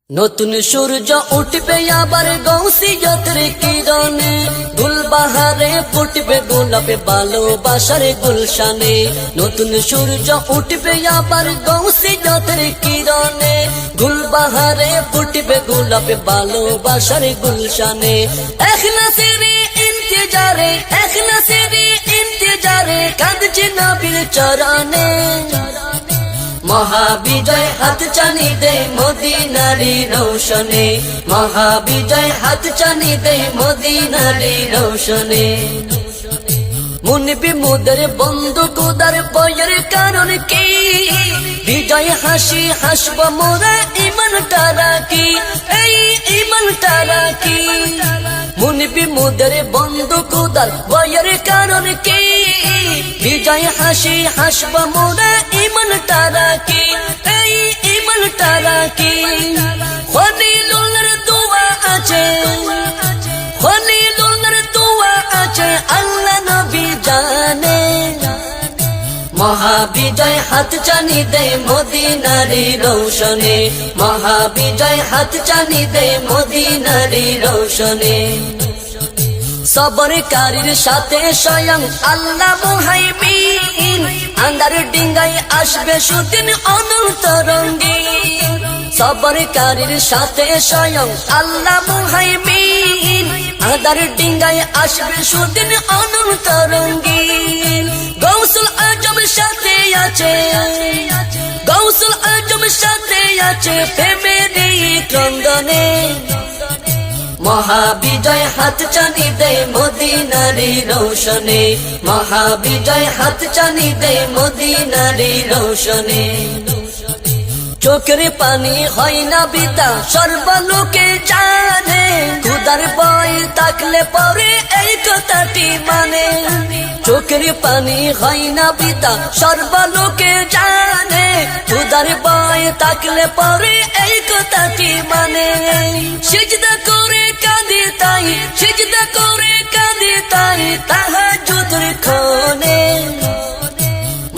নতুন সূর্য উঠবে আবার গৌসিয়তের কিরণে, গুলবাহারে ফুটবে গোলাপে ভালোবাসার গুলশানে। নতুন সূর্য উঠবে আবার গৌসিয়তের কিরণে, গুলবাহারে ফুটবে গোলাপে ভালোবাসার গুলশানে। এখলাসেরে ইন্তজারে, এখলাসেরে ইন্তজারে কাঁদছে নবীর চরণে। মহাবিজয় হাত চানি দে মদিনারি রৌশনে, মহাবিজয় হাত চানি দে মদিনারি রৌশনে। মুনবি মুদের বন্ধু কুদার বয়ের কারণ কি, বিজয় হাসি হাসব মোরা ইমান তারা কি, এই ইমান তারা কি। মুনবি মুদের বন্ধু কুদার বয়ের কারণ কি, বিজয় হাসি হাসব মোরা ইমান তারা কি, এই ইমান তারা কি। খলিলুল্লাহর দোয়া আছে, খলিলুল্লাহর দোয়া আছে আল্লাহ নবী জানে। মহাবিজয় হাত চানি দে মদিনারি রৌশনে, মহাবিজয় হাত চানি দে মদিনারি রৌশনে। সবরকারীর সাথে স্বয়ং আল্লাহ মুহাইমিন, আন্ধার ডিঙ্গায় আসবে সুদিন অনন্ত রঙ্গিন। সবরকারীর সাথে স্বয়ং আল্লাহ মুহাইমিন, আন্ধার ডিঙ্গায় আসবে সুদিন অনন্ত রঙ্গিন। গৌসুল আজম সাথে আছে, গৌসুল আজম সাথে আছে প্রেমের ক্রন্দনে। মহাবিজয় হাত চানি দে মদিনারি রৌশনে, মহাবিজয় হাত চানি দে মদিনারি রৌশনে। চোখের পানি হয় না বিতা সর্বলোকে জানে, খুদার ভয় থাকলে পরে এই কথাটি মানে। চোখের পানি হয় না বিতা সর্বলোকে জানে, খুদার ভয় থাকলে পরে এই কথাটি মানে। সিজদা করে কাঁদি তাই, সিজদা করে কাঁদি তাই তাহাজ্জুদের ক্ষণে।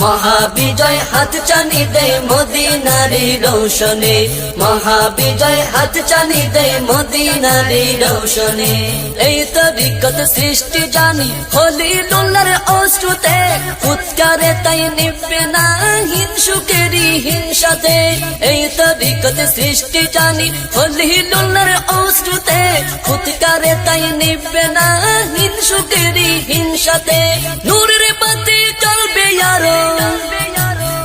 মহাবিজয় হাত চানি দে মদিনারি রৌশনে, মহাবিজয় হাত চানি দে মদিনারি রৌশনে। এই তরিকত সৃষ্টি জানি খলিলুল্লাহর অশ্রুতে, ফুৎকারে তাই নিবে না হিংসুকেরই হিংসাতে। এই তরিকত সৃষ্টি জানি খলিলুল্লাহর অশ্রুতে, ফুৎকারে তাই নিবে না হিংসুকেরই হিংসাতে। নূরের বাতি জ্বলবে আরো,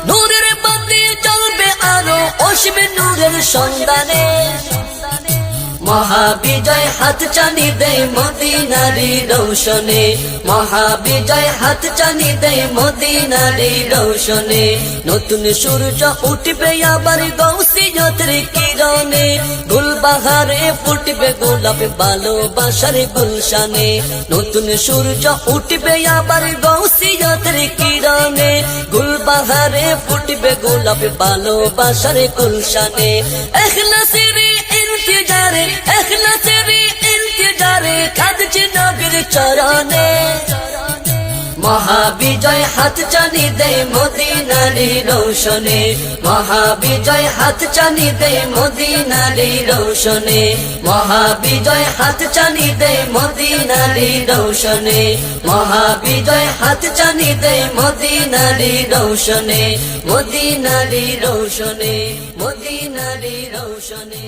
নূরের বাতি জ্বলবে আরো অসীমে নূরের সন্ধানে। মহাবিজয় হাত চানি দে মদিনারি রৌশনে, মহাবিজয় হাত চানি দে মদিনারি রৌশনে। নতুন সূর্য উঠবে আবার গৌসিয়তের কিরণে, গুলবাহারে ফুটবে গোলাপে ভালোবাসার গুলশানে। নতুন সূর্য উঠবে আবার গৌসিয়তের কিরণে, গুলবাহারে ফুটবে গোলাপে ভালোবাসার গুলশানে। এখলাসেরে ইন্তজারে, এখলাসেরে ইন্তজারে কাঁদছে নবীর চরণে। মহাবিজয় হাত চানি দে মদিনারি রৌশনে, মহাবিজয় হাত চানি দে মদিনারি রৌশনে। মহাবিজয় হাত চানি দে মদিনারি রৌশনে, মহাবিজয় হাত চানি দে মদিনারি রৌশনে, মদিনারি রৌশনে, মদিনারি রৌশনে।